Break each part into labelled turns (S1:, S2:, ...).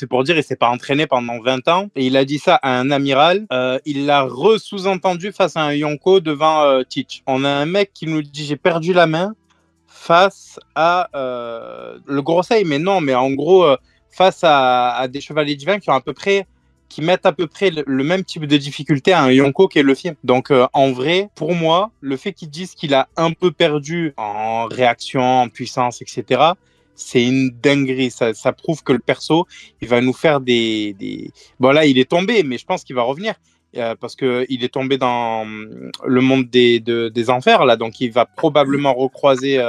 S1: C'est pour dire, il s'est pas entraîné pendant 20 ans. Et il a dit ça à un amiral. Il l'a re-sous-entendu face à un Yonko devant Teach. On a un mec qui nous dit, j'ai perdu la main face à le Gorosei, mais non, mais en gros, face à des chevaliers divins qui mettent à peu près le même type de difficulté à un Yonko qui est Luffy. Donc, en vrai, pour moi, le fait qu'ils disent qu'il a un peu perdu en réaction, en puissance, etc., c'est une dinguerie. Ça prouve que le perso, il va nous faire des... Bon, là, il est tombé, mais je pense qu'il va revenir. Parce qu'il est tombé dans le monde des enfers, là, donc il va probablement recroiser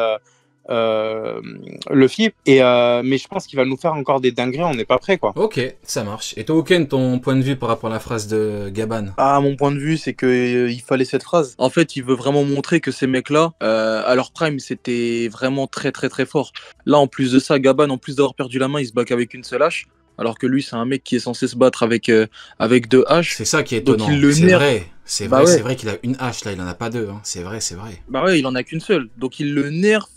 S1: Luffy. Mais je pense qu'il va nous faire encore des dingueries, on n'est pas prêt, quoi.
S2: Ok, ça marche. Et toi, Oken, ton point de vue par rapport à la phrase de Gaban?
S3: Ah, mon point de vue, c'est que il fallait cette phrase. En fait, il veut vraiment montrer que ces mecs-là, à leur prime, c'était vraiment très très très fort. Là, en plus de ça, Gaban, en plus d'avoir perdu la main, il se bat qu'avec une seule hache. Alors que lui, c'est un mec qui est censé se battre avec 2 haches.
S2: C'est ça qui est étonnant.
S3: Donc il le nerf.
S2: C'est
S3: Bah
S2: vrai,
S3: ouais.
S2: c'est vrai qu'il a une hache, là, il en a pas deux. Hein. C'est vrai, c'est vrai.
S3: Bah ouais, il en a qu'une seule. Donc il le nerf,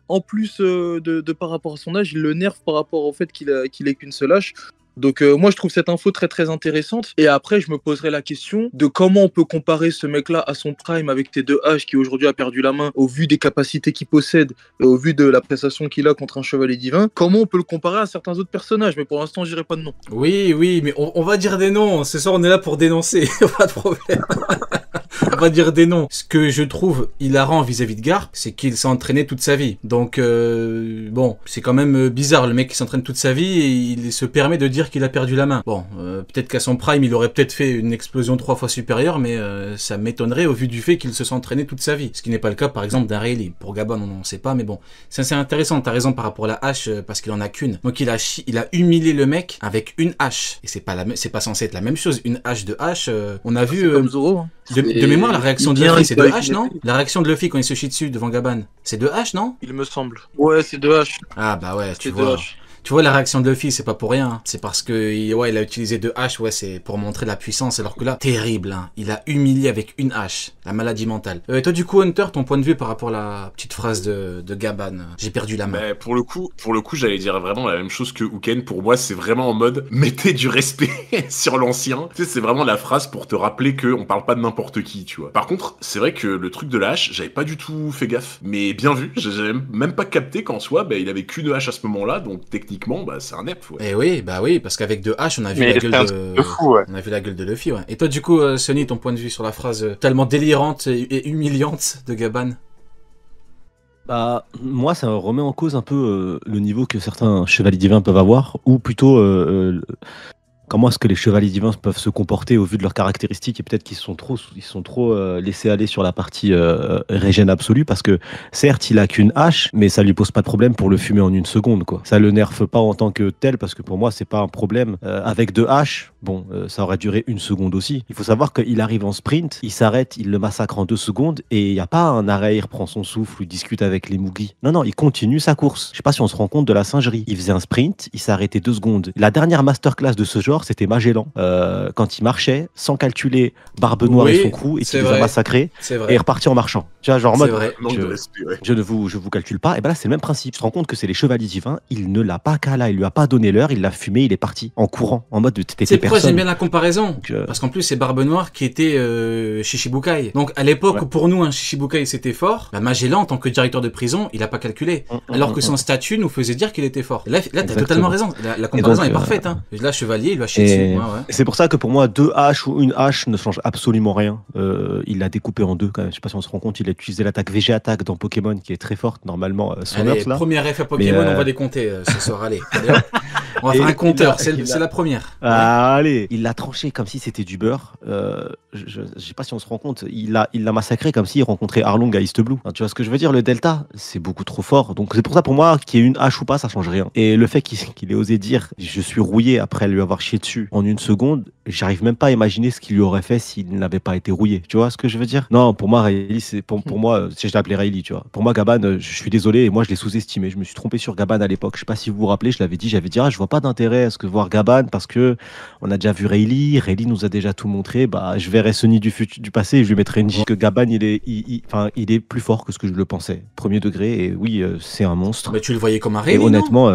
S3: en plus de par rapport à son âge, il le nerf par rapport au fait qu'il ait qu'une seule hache. Donc moi je trouve cette info très très intéressante. Et après je me poserai la question de comment on peut comparer ce mec-là à son prime avec tes 2 haches qui aujourd'hui a perdu la main au vu des capacités qu'il possède et au vu de la prestation qu'il a contre un chevalier divin. Comment on peut le comparer à certains autres personnages? Mais pour l'instant je dirai pas de nom.
S2: Oui, oui, mais on va dire des noms. Ce soir on est là pour dénoncer, pas de problème. On va dire des noms. Ce que je trouve hilarant vis-à-vis de Garp, c'est qu'il s'est entraîné toute sa vie. Donc, bon, c'est quand même bizarre, le mec qui s'entraîne toute sa vie et il se permet de dire qu'il a perdu la main. Bon, peut-être qu'à son prime, il aurait peut-être fait une explosion 3 fois supérieure, mais ça m'étonnerait au vu du fait qu'il se soit entraîné toute sa vie. Ce qui n'est pas le cas, par exemple, d'un Rayleigh. Pour Gaban, on ne sait pas, mais bon. C'est assez intéressant, t'as raison par rapport à la hache, parce qu'il en a qu'une. Donc, il a humilié le mec avec une hache. Et c'est pas censé être la même chose. Une hache de hache, on a vu...
S3: Comme Zoro, hein.
S2: De mémoire, la réaction de Luffy, c'est 2 haches, non? La réaction de Luffy quand il se chie dessus devant Gaban, c'est 2 haches, non?
S3: Il me semble. Ouais, c'est 2 haches.
S2: Ah bah ouais, tu
S3: C'est 2
S2: vois.
S3: haches.
S2: Tu vois, la réaction de Luffy, c'est pas pour rien. C'est parce que, ouais, il a utilisé 2 haches, ouais, c'est pour montrer la puissance. Alors que là, terrible, hein. Il a humilié avec une hache. La maladie mentale. Et toi, du coup, Hunter, ton point de vue par rapport à la petite phrase de Gaban, j'ai perdu la main.
S4: Bah, pour le coup, j'allais dire vraiment la même chose que Uken. Pour moi, c'est vraiment en mode, mettez du respect sur l'ancien. Tu sais, c'est vraiment la phrase pour te rappeler que on parle pas de n'importe qui, tu vois. Par contre, c'est vrai que le truc de la hache, j'avais pas du tout fait gaffe. Mais bien vu, j'avais même pas capté qu'en soi, bah, il avait qu'une hache à ce moment-là, donc techniquement, bah, c'est un nerf, ouais.
S2: Et oui, bah oui, parce qu'avec 2 haches, on a vu
S1: Mais
S2: la gueule
S1: de fou, ouais.
S2: On a vu la gueule de Luffy, ouais. Et toi, du coup, Sonny, ton point de vue sur la phrase tellement délirante et humiliante de Gaban?
S5: Bah, moi, ça remet en cause un peu le niveau que certains chevaliers divins peuvent avoir, ou plutôt comment est-ce que les chevaliers divins peuvent se comporter au vu de leurs caractéristiques, et peut-être qu'ils sont trop laissés aller sur la partie régène absolue, parce que certes il a qu'une hache, mais ça lui pose pas de problème pour le fumer en une seconde, quoi. Ça le nerfe pas en tant que tel, parce que pour moi c'est pas un problème. Avec 2 haches, bon, ça aurait duré une seconde aussi. Il faut savoir qu'il arrive en sprint, il s'arrête, il le massacre en 2 secondes, et il n'y a pas un arrêt, il reprend son souffle, il discute avec les Mugi. Non, il continue sa course. Je sais pas si on se rend compte de la singerie. Il faisait un sprint, il s'est arrêté 2 secondes. La dernière masterclass de ce genre, c'était Magellan, quand il marchait sans calculer Barbe Noire et son crew, et qu'il les a massacrés, et il est reparti en marchant. Tu vois, genre en mode, je vous calcule pas. Et ben là, c'est le même principe. Tu te rends compte que c'est les chevaliers divins, il ne l'a pas qu'à là, il lui a pas donné l'heure, il l'a fumé, il est parti en courant, en mode t'étais personne.
S2: Pourquoi j'aime bien la comparaison? Donc, parce qu'en plus, c'est Barbe Noire qui était Shichibukai. Donc à l'époque, où pour nous, un Shichibukai c'était fort, bah, Magellan, en tant que directeur de prison, il a pas calculé. Alors que son statut nous faisait dire qu'il était fort. Là, t'as totalement raison. La comparaison est parfaite. Hein. Là, chevalier, il lui a chié dessus. Ouais.
S5: C'est pour ça que pour moi, 2 haches ou une hache ne change absolument rien. Il l'a découpé en 2 quand même. Je sais pas si on se rend compte, il a utilisé l'attaque VG attaque dans Pokémon qui est très forte normalement.
S2: Allez, première F à Pokémon, on va les compter ce soir. Allez, on va faire un compteur, c'est la première.
S5: Allez, il l'a tranché comme si c'était du beurre. Je sais pas si on se rend compte, il l'a massacré comme s'il rencontrait Arlong à East Blue. Enfin, tu vois ce que je veux dire, le delta, c'est beaucoup trop fort. Donc c'est pour ça pour moi qu'il y ait une hache ou pas, ça change rien. Et le fait qu'il ait osé dire je suis rouillé après lui avoir chié marché dessus en une seconde, j'arrive même pas à imaginer ce qu'il lui aurait fait s'il n'avait pas été rouillé. Tu vois ce que je veux dire? Non, pour moi, Rayleigh, pour moi, je l'appelais Rayleigh, tu vois. Pour moi, Gabban, je suis désolé, et moi, je l'ai sous-estimé. Je me suis trompé sur Gabban à l'époque. Je sais pas si vous vous rappelez, je l'avais dit, j'avais dit, ah, je vois pas d'intérêt à ce que voir Gabban parce que on a déjà vu Rayleigh. Rayleigh nous a déjà tout montré. Bah, je verrais Sonny du passé et je lui mettrais une que Gabban, enfin, il est plus fort que ce que je le pensais. Premier degré, et oui, c'est un monstre.
S2: Mais tu le voyais comme un
S5: Et
S2: Rayleigh, non?
S5: honnêtement,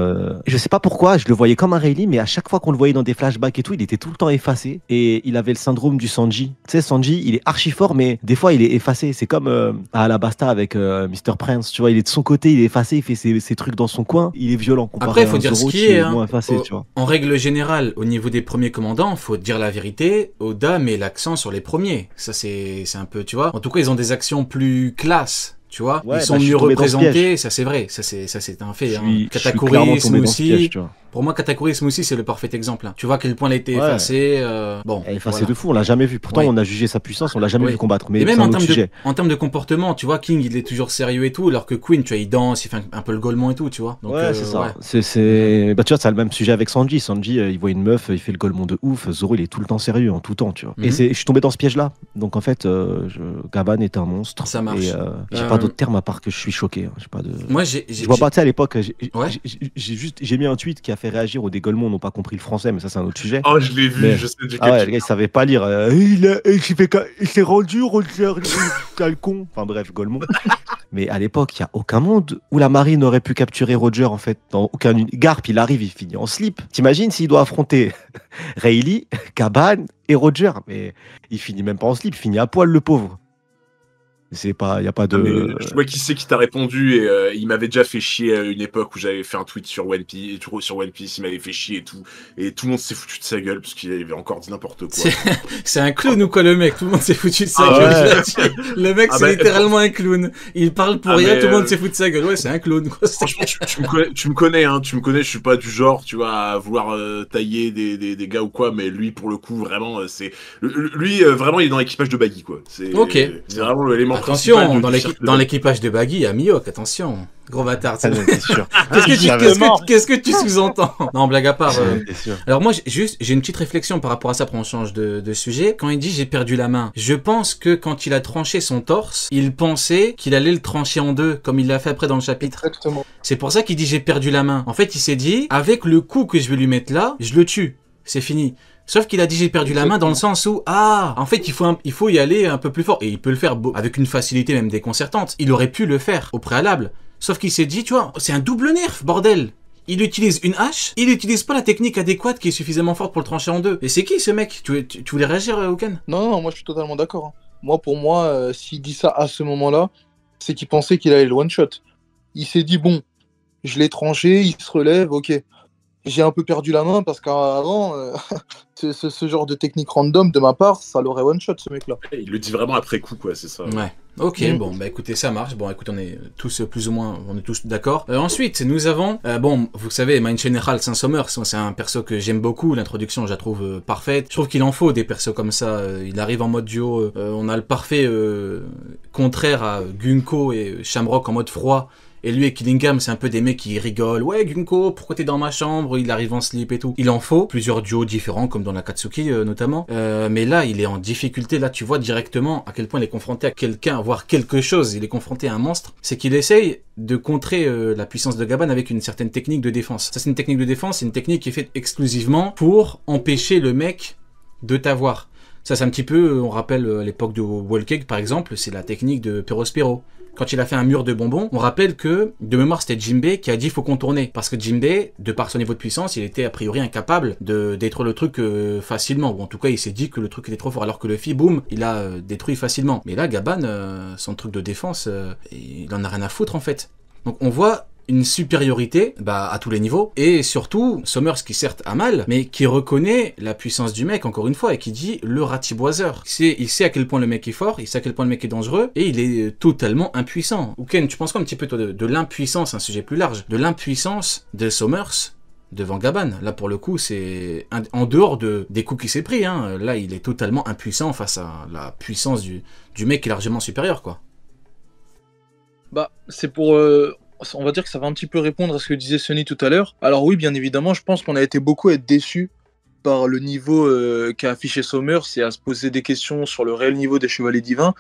S5: je sais pas pourquoi, je le voyais comme un Rayleigh, mais à chaque fois qu'on le voyait dans des flashbacks et tout, il était tout le temps effacé. Et il avait le syndrome du Sanji. Tu sais, Sanji, il est archi fort, mais des fois, il est effacé. C'est comme à Alabasta avec Mr. Prince, tu vois, il est de son côté, il est effacé, il fait ses trucs dans son coin, il est violent.
S2: Après, il faut dire ce qui est,
S5: moins effacé, tu vois.
S2: En règle générale, au niveau des premiers commandants, faut dire la vérité, Oda met l'accent sur les premiers. Ça, c'est un peu, tu vois. En tout cas, ils ont des actions plus classes. Tu vois,
S5: Ouais,
S2: ils sont
S5: je suis
S2: mieux
S5: tombé dans ce
S2: représentés,
S5: piège.
S2: ça c'est vrai, ça c'est un fait.
S5: Je
S2: Hein.
S5: suis
S2: Katakuri,
S5: clairement tombé dans ce piège,
S2: Smoothie,
S5: tu vois.
S2: pour moi Katakuri Smoothie c'est le parfait exemple. Hein. Tu vois à quel point il a été
S5: Ouais.
S2: effacé. Bon,
S5: Effacé
S2: voilà.
S5: de fou, on l'a jamais vu. Pourtant,
S2: Ouais.
S5: on a jugé sa puissance, on l'a jamais
S2: Oui.
S5: vu combattre. Mais
S2: Et même
S5: c'est un
S2: en
S5: autre
S2: termes,
S5: sujet.
S2: en termes de comportement, tu vois, King il est toujours sérieux et tout, alors que Queen, tu vois, il danse, il fait un peu le golemon et tout, tu vois. Donc,
S5: Ouais, c'est ça.
S2: ouais.
S5: Bah, tu vois, c'est le même sujet avec Sanji. Sanji, il voit une meuf, il fait le golemon de ouf. Zoro, il est tout le temps sérieux, en tout temps, tu vois.
S2: Mhm.
S5: Et je suis tombé dans ce piège-là. Donc, en fait, Gabban est un monstre.
S2: Ça marche.
S5: Et j'ai pas d'autre terme à part que je suis choqué. Hein. J'ai pas de...
S2: Moi
S5: Je vois pas, tu sais, à l'époque,
S2: Ouais.
S5: j'ai mis un tweet qui a fait réagir aux dégaulements, n'ont pas compris le français, mais ça, c'est un autre sujet.
S4: Oh, je l'ai vu,
S5: Mais-
S4: je sais de
S5: Ah
S4: quel
S5: ouais,
S4: tu
S5: le gars, il savait pas lire. Il s'est rendu, Roger, quel con. Enfin bref, Golemon. Mais à l'époque, il n'y a aucun monde où la marine aurait pu capturer Roger, en fait. Dans aucun... Garp, il arrive, il finit en slip. T'imagines s'il doit affronter Rayleigh, Gabban et Roger. Mais il finit même pas en slip, il finit à poil, le pauvre. C'est pas, il y a pas
S4: Ah, mais
S5: de...
S4: je vois qui c'est qui t'a répondu et il m'avait déjà fait chier à une époque où j'avais fait un tweet sur One Piece, il m'avait fait chier et tout le monde s'est foutu de sa gueule parce qu'il avait encore dit n'importe quoi.
S2: C'est un clown ou quoi le mec? Tout le monde s'est foutu de sa
S4: Ah
S2: gueule.
S5: ouais.
S2: je l'ai dit. Le mec
S4: Ah
S2: c'est
S4: bah,
S2: littéralement un clown. Il parle pour
S4: Ah,
S2: rien,
S4: mais,
S2: tout le monde s'est foutu de sa gueule. Ouais, c'est un clown. Quoi.
S4: Franchement, tu me connais, hein, tu me connais, je suis pas du genre, tu vois, à vouloir tailler des gars ou quoi, mais lui, pour le coup, vraiment, vraiment, il est dans l'équipage de Baggy, quoi.
S2: Ok.
S4: C'est vraiment l'élément
S2: Attention,
S4: principal
S2: dans
S4: du cercle de
S2: dans
S4: Baggy.
S2: l'équipage de Baggy, il y a Mihawk, attention. Gros bâtard.
S5: Ah, non, c'est sûr.
S2: Qu'est-ce que tu sous-entends? Non, blague à part.
S5: C'est sûr.
S2: Alors moi, j'ai une petite réflexion par rapport à ça, pour on change de sujet. Quand il dit j'ai perdu la main, je pense que quand il a tranché son torse, il pensait qu'il allait le trancher en deux, comme il l'a fait après dans le chapitre.
S3: Exactement.
S2: C'est pour ça qu'il dit j'ai perdu la main. En fait, il s'est dit, avec le coup que je vais lui mettre là, je le tue. C'est fini. Sauf qu'il a dit j'ai perdu la main dans le sens où, en fait, il faut y aller un peu plus fort. Et il peut le faire avec une facilité même déconcertante. Il aurait pu le faire au préalable. Sauf qu'il s'est dit, tu vois, c'est un double nerf, bordel. Il utilise une hache, il n'utilise pas la technique adéquate qui est suffisamment forte pour le trancher en deux. Et c'est qui ce mec? Tu voulais réagir, Ouken?
S3: Non, moi je suis totalement d'accord. Hein. Moi, pour moi, s'il dit ça à ce moment-là, c'est qu'il pensait qu'il allait le one-shot. Il s'est dit, bon, je l'ai tranché, il se relève, ok. J'ai un peu perdu la main parce qu'avant, ce genre de technique random de ma part, ça l'aurait one-shot ce mec-là.
S4: Il le dit vraiment après coup, quoi, c'est ça.
S2: Ouais. Ok, bon, bah écoutez, ça marche. Bon, écoute, on est tous plus ou moins, on est tous d'accord. Ensuite, nous avons, bon, vous savez, Mein General Saint-Sommer, c'est un perso que j'aime beaucoup. L'introduction, je la trouve parfaite. Je trouve qu'il en faut des persos comme ça. Il arrive en mode duo. On a le parfait contraire à Gunko et Shamrock en mode froid. Et lui et Killingham, c'est un peu des mecs qui rigolent. Ouais, Gunko, pourquoi t'es dans ma chambre? Il arrive en slip et tout. Il en faut plusieurs duos différents, comme dans la Katsuki notamment. Mais là, il est en difficulté. Là, tu vois directement à quel point il est confronté à quelqu'un, voire quelque chose. Il est confronté à un monstre. C'est qu'il essaye de contrer la puissance de Gabban avec une certaine technique de défense. Ça, c'est une technique de défense. C'est une technique qui est faite exclusivement pour empêcher le mec de t'avoir. Ça, c'est un petit peu, on rappelle l'époque de Whole Cake, par exemple, c'est la technique de Perospero. Quand il a fait un mur de bonbons, on rappelle que, de mémoire, c'était Jinbei qui a dit faut contourner. Parce que Jinbei, de par son niveau de puissance, il était a priori incapable de détruire le truc facilement. Ou en tout cas, il s'est dit que le truc était trop fort. Alors que Luffy, boum, il a détruit facilement. Mais là, Gabban, son truc de défense, il en a rien à foutre en fait. Donc on voit une supériorité à tous les niveaux, et surtout Summers qui certes a mal, mais qui reconnaît la puissance du mec encore une fois, et qui dit le ratiboiseur. Il sait à quel point le mec est fort, il sait à quel point le mec est dangereux, et il est totalement impuissant. Ouken, tu penses quoi un petit peu toi, de l'impuissance, un sujet plus large, de l'impuissance de Summers devant Gabban? Là pour le coup c'est en dehors des coups qu'il s'est pris, hein. Là il est totalement impuissant face à la puissance du mec qui est largement supérieur quoi.
S3: Bah, c'est pour... on va dire que ça va un petit peu répondre à ce que disait Sonny tout à l'heure. Alors oui, bien évidemment, je pense qu'on a été beaucoup à être déçus par le niveau qu'a affiché Sommers et à se poser des questions sur le réel niveau des Chevaliers Divins.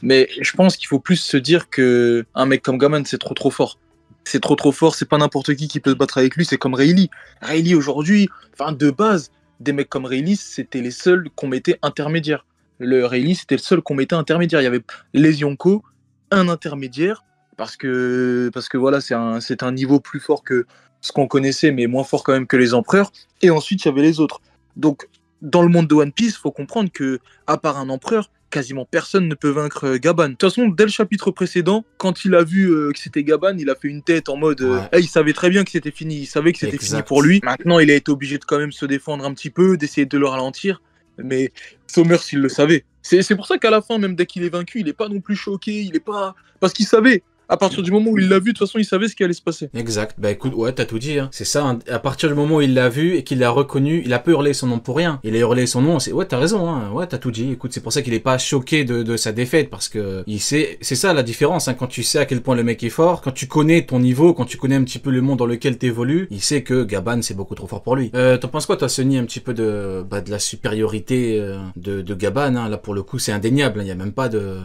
S3: Mais je pense qu'il faut plus se dire que un mec comme Gaban, c'est trop fort. C'est trop fort, c'est pas n'importe qui peut se battre avec lui, c'est comme Rayleigh. Rayleigh aujourd'hui, enfin de base, des mecs comme Rayleigh, c'était les seuls qu'on mettait intermédiaires. Le Rayleigh, c'était le seul qu'on mettait intermédiaire. Il y avait les Yonko, un intermédiaire, parce que voilà, c'est un niveau plus fort que ce qu'on connaissait, mais moins fort quand même que les empereurs. Et ensuite, il y avait les autres. Donc, dans le monde de One Piece, il faut comprendre que, à part un empereur, quasiment personne ne peut vaincre Gaban. De toute façon, dès le chapitre précédent, quand il a vu que c'était Gaban, il a fait une tête en mode il savait très bien que c'était fini, il savait que c'était fini pour lui. Maintenant, il a été obligé de quand même se défendre un petit peu, d'essayer de le ralentir, mais Sommers, il le savait. C'est pour ça qu'à la fin, même dès qu'il est vaincu, il est pas non plus choqué, il est pas... Parce qu'il savait. À partir du moment où il l'a vu, de toute façon, il savait ce qui allait se passer.
S2: Exact. Bah écoute, ouais, t'as tout dit. Hein. C'est ça. Hein. À partir du moment où il l'a vu et qu'il l'a reconnu, il a pas hurlé son nom pour rien. Il a hurlé son nom. Ouais, t'as raison. Hein. Ouais, t'as tout dit. Écoute, c'est pour ça qu'il est pas choqué de sa défaite parce que il sait. C'est ça la différence. Hein. Quand tu sais à quel point le mec est fort, quand tu connais ton niveau, quand tu connais un petit peu le monde dans lequel t'évolues, il sait que Gaban c'est beaucoup trop fort pour lui. T'en penses quoi, toi, Sonny, un petit peu de la supériorité de Gaban. Hein. Là, pour le coup, c'est indéniable. Il y a même pas de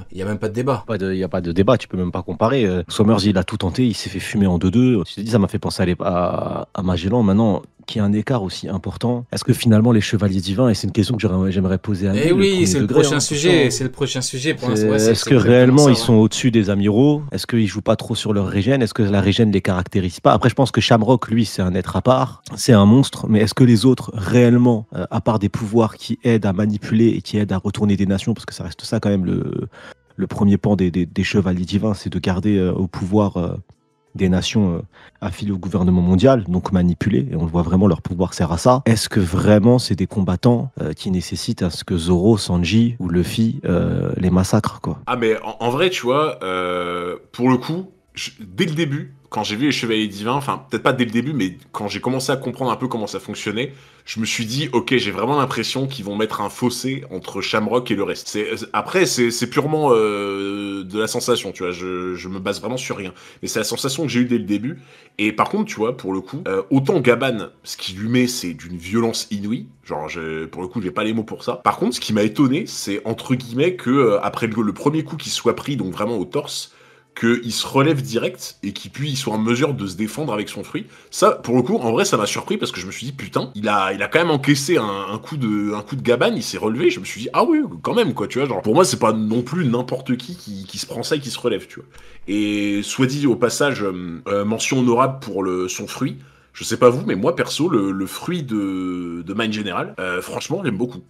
S2: débat.
S5: Il y a pas de débat. Tu peux même pas comparer. Sommers, il a tout tenté, il s'est fait fumer en 2-2. Je te dis, ça m'a fait penser à Magellan. Maintenant, qu'il y a un écart aussi important, est-ce que finalement les Chevaliers Divins, et c'est une question que j'aimerais poser à
S2: Neil, oui, c'est le prochain sujet. C'est le prochain sujet.
S5: Est-ce que réellement ils sont au-dessus des amiraux? Est-ce qu'ils jouent pas trop sur leur régène? Est-ce que la régène les caractérise pas? Après, je pense que Shamrock, lui, c'est un être à part, c'est un monstre. Mais est-ce que les autres réellement, à part des pouvoirs qui aident à manipuler et qui aident à retourner des nations, parce que ça reste ça quand même le premier pan des Chevaliers Divins, c'est de garder au pouvoir des nations affiliées au gouvernement mondial, donc manipulées, et on le voit vraiment, leur pouvoir sert à ça. Est-ce que vraiment c'est des combattants qui nécessitent à ce que Zoro, Sanji ou Luffy les massacrent, quoi?
S4: Ah mais en vrai, tu vois, pour le coup, dès le début, quand j'ai vu les Chevaliers Divins, enfin peut-être pas dès le début, mais quand j'ai commencé à comprendre un peu comment ça fonctionnait, je me suis dit, ok, j'ai vraiment l'impression qu'ils vont mettre un fossé entre Shamrock et le reste. Après, c'est purement de la sensation, tu vois, je me base vraiment sur rien. Mais c'est la sensation que j'ai eue dès le début. Et par contre, tu vois, pour le coup, autant Gaban, ce qu'il lui met, c'est d'une violence inouïe. Genre, pour le coup, j'ai pas les mots pour ça. Par contre, ce qui m'a étonné, c'est entre guillemets que après le premier coup qu'il soit pris, donc vraiment au torse, qu'il se relève direct et qu'il soit en mesure de se défendre avec son fruit. Ça, pour le coup, en vrai, ça m'a surpris parce que je me suis dit, putain, il a quand même encaissé un coup de Gaban, il s'est relevé, je me suis dit, ah oui, quand même, quoi, tu vois, genre, pour moi, c'est pas non plus n'importe qui se prend ça et qui se relève, tu vois. Et soit dit au passage, mention honorable pour son fruit. Je sais pas vous, mais moi, perso, le fruit de Mind General, franchement, j'aime beaucoup.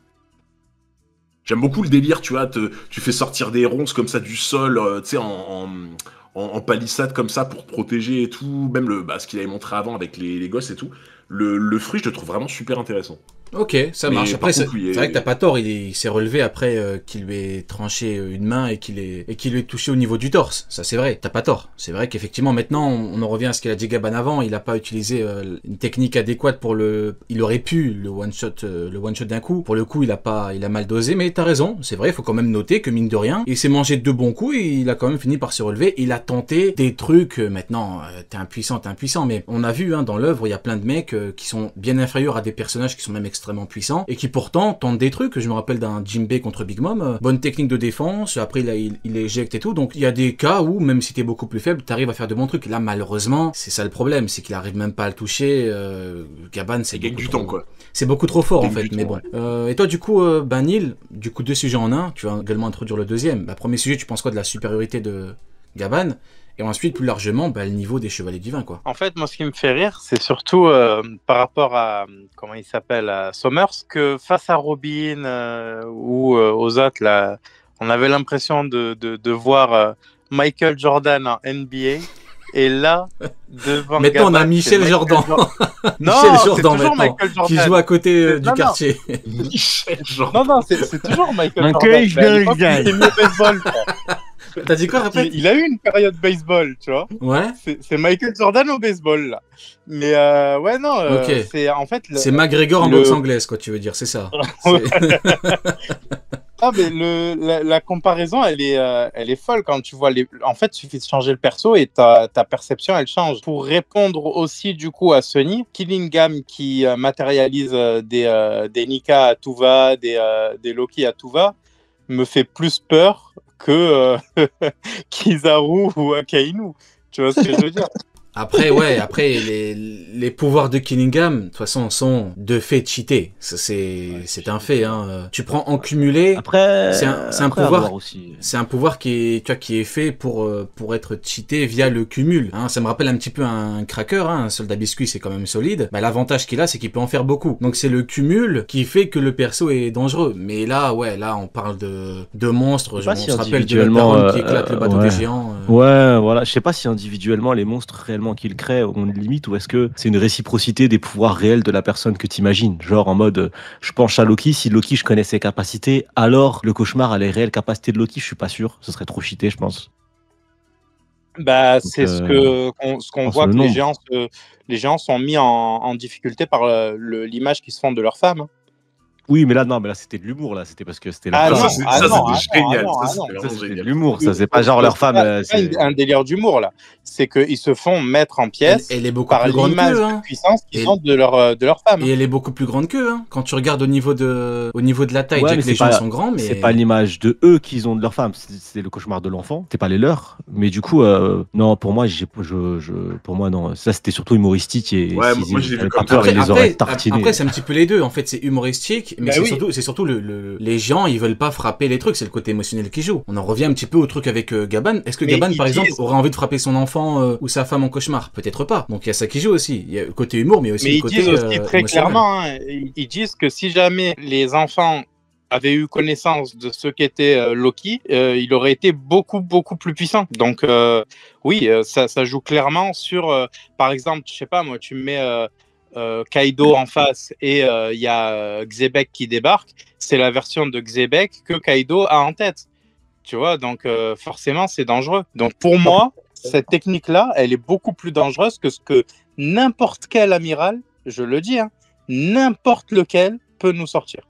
S4: J'aime beaucoup le délire, tu vois, tu fais sortir des ronces comme ça du sol, tu sais, en palissade comme ça pour te protéger et tout, même ce qu'il avait montré avant avec les gosses et tout. Le fruit, je le trouve vraiment super intéressant.
S2: Ok, ça marche. Après, c'est vrai que t'as pas tort, il s'est relevé après qu'il lui ait tranché une main et qu'il lui ait touché au niveau du torse. Ça, c'est vrai, t'as pas tort. C'est vrai qu'effectivement, maintenant, on en revient à ce qu'il a dit Gaban avant, il a pas utilisé une technique adéquate il aurait pu le one-shot d'un coup. Pour le coup, il a mal dosé, mais t'as raison. C'est vrai, il faut quand même noter que, mine de rien, il s'est mangé 2 bons coups et il a quand même fini par se relever. Il a tenté des trucs, maintenant, t'es impuissant, mais on a vu, hein, dans l'œuvre, il y a plein de mecs qui sont bien inférieurs à des personnages qui sont même extrêmement puissants et qui pourtant tentent des trucs. Je me rappelle d'un Jinbei contre Big Mom, bonne technique de défense, après il éjecte et tout, donc il y a des cas où même si t'es beaucoup plus faible, t'arrives à faire de bons trucs. Là malheureusement, c'est ça le problème, c'est qu'il arrive même pas à le toucher. Gaban, c'est
S4: gagne du temps, quoi.
S2: C'est beaucoup trop fort en fait, mais bon. Et toi du coup, Neil, du coup 2 sujets en un, tu vas également introduire le deuxième. Premier sujet, tu penses quoi de la supériorité de Gaban? Et ensuite, plus largement, le niveau des Chevaliers Divins, quoi.
S1: En fait, moi, ce qui me fait rire, c'est surtout par rapport à, comment il s'appelle, à Sommers, que face à Robin ou aux autres, là, on avait l'impression de voir Michael Jordan en NBA. Et là, devant
S2: maintenant, Gaban, on a Michel Jordan.
S1: Michel
S2: Jordan maintenant, qui joue à côté du quartier.
S4: Michel Jordan.
S1: Non, c'est toujours Michael Jordan. Il mieux baseball,
S2: T'as dit quoi, répète?
S1: Il a eu une période baseball, tu vois.
S2: Ouais.
S1: C'est Michael Jordan au baseball, là. Mais ouais, non,
S2: okay.
S1: C'est en fait...
S2: c'est McGregor en boxe anglaise, quoi, tu veux dire, c'est ça.
S1: Ah, mais la comparaison, elle est folle quand tu vois les. En fait, il suffit de changer le perso et ta perception, elle change. Pour répondre aussi, du coup, à Sony, Killingham qui matérialise des Nika à tout va, des Loki à tout va, me fait plus peur que Kizaru ou Akainu. Tu vois ce que je veux dire?
S2: Après, les pouvoirs de Killingham, de toute façon, sont de fait cheatés. Ça, c'est un fait, hein. Tu prends en cumulé.
S5: Après,
S2: C'est un
S5: après, à
S2: pouvoir.
S5: voir aussi.
S2: C'est un pouvoir qui est fait pour être cheaté via le cumul. Hein. Ça me rappelle un petit peu un cracker, hein. Un soldat biscuit, c'est quand même solide. Bah, l'avantage qu'il a, c'est qu'il peut en faire beaucoup. Donc c'est le cumul qui fait que le perso est dangereux. Mais là, on parle de monstres.
S5: Je sais pas
S2: On
S5: si
S2: se rappelle de la
S5: individuellement,
S2: daronne qui éclate le bateau des géants.
S5: Ouais, voilà. Je sais pas si individuellement les monstres réellement qu'ils créent ont une limite ou est-ce que c'est une réciprocité des pouvoirs réels de la personne que t'imagines. Genre en mode, je penche à Loki, si Loki je connais ses capacités, alors le cauchemar a les réelles capacités de Loki, je suis pas sûr. Ce serait trop cheaté, je pense.
S1: Bah,
S5: Donc,
S1: c'est ce qu'on
S5: pense
S1: voit
S5: le
S1: que
S5: nombre.
S1: les géants sont mis en difficulté par l'image qu'ils se font de leurs femmes.
S5: Oui, mais là, non, mais là, c'était de l'humour, là. C'était parce que c'était leur
S1: Ah
S4: Ah,
S5: femme.
S1: non,
S4: ça,
S1: ah non,
S4: c'était génial.
S1: ah
S4: Ça,
S1: non,
S4: c'était
S1: ah
S5: Ça,
S4: vraiment
S5: c'était de
S4: génial.
S5: l'humour, ça. C'est pas genre leur femme.
S1: C'est pas un délire d'humour là. C'est qu'ils se font mettre en pièces
S2: Elle est beaucoup
S1: par
S2: plus grande
S1: l'image
S2: qu'eux,
S1: de
S2: hein.
S1: puissance qu'ils
S2: Et-
S1: ont de leur femme.
S2: Et elle est beaucoup plus grande qu'eux, hein. Quand tu regardes au niveau de la taille,
S5: Ouais,
S2: déjà
S5: mais
S2: que les gens sont grands, mais
S5: c'est pas l'image de eux qu'ils ont de leur femme, c'est le cauchemar de l'enfant, c'est pas les leurs. Mais du coup, non, pour moi, pour moi, non, ça c'était surtout humoristique et
S4: Ouais,
S5: s'ils
S4: moi, je l'ai vu
S5: avaient
S4: comme
S5: pas peur,
S4: toi.
S5: ils les auraient tartinés.
S2: Après, c'est un petit peu les deux. En fait, c'est humoristique, mais
S1: Bah
S2: c'est
S1: oui.
S2: surtout les gens, ils veulent pas frapper les trucs. C'est le côté émotionnel qui joue. On en revient un petit peu au truc avec Gaban. Est-ce que
S1: Mais
S2: Gaban,
S1: ils
S2: par exemple,
S1: disent-
S2: aurait envie de frapper son enfant ou sa femme en cauchemar? Peut-être pas. Donc il y a ça qui joue aussi. Il y a le côté humour, mais aussi
S1: Mais
S2: le
S1: ils
S2: côté
S1: disent aussi très
S2: émotionnel.
S1: clairement, hein, ils disent que si jamais les enfants avaient eu connaissance de ce qu'était Loki, il aurait été beaucoup, beaucoup plus puissant. Donc oui, ça joue clairement sur, par exemple, je sais pas, moi, tu mets Kaido en face et il y a Xebec qui débarque, c'est la version de Xebec que Kaido a en tête. Tu vois, donc forcément, c'est dangereux. Donc pour moi, cette technique-là, elle est beaucoup plus dangereuse que ce que n'importe quel amiral, je le dis, hein, n'importe lequel peut nous sortir.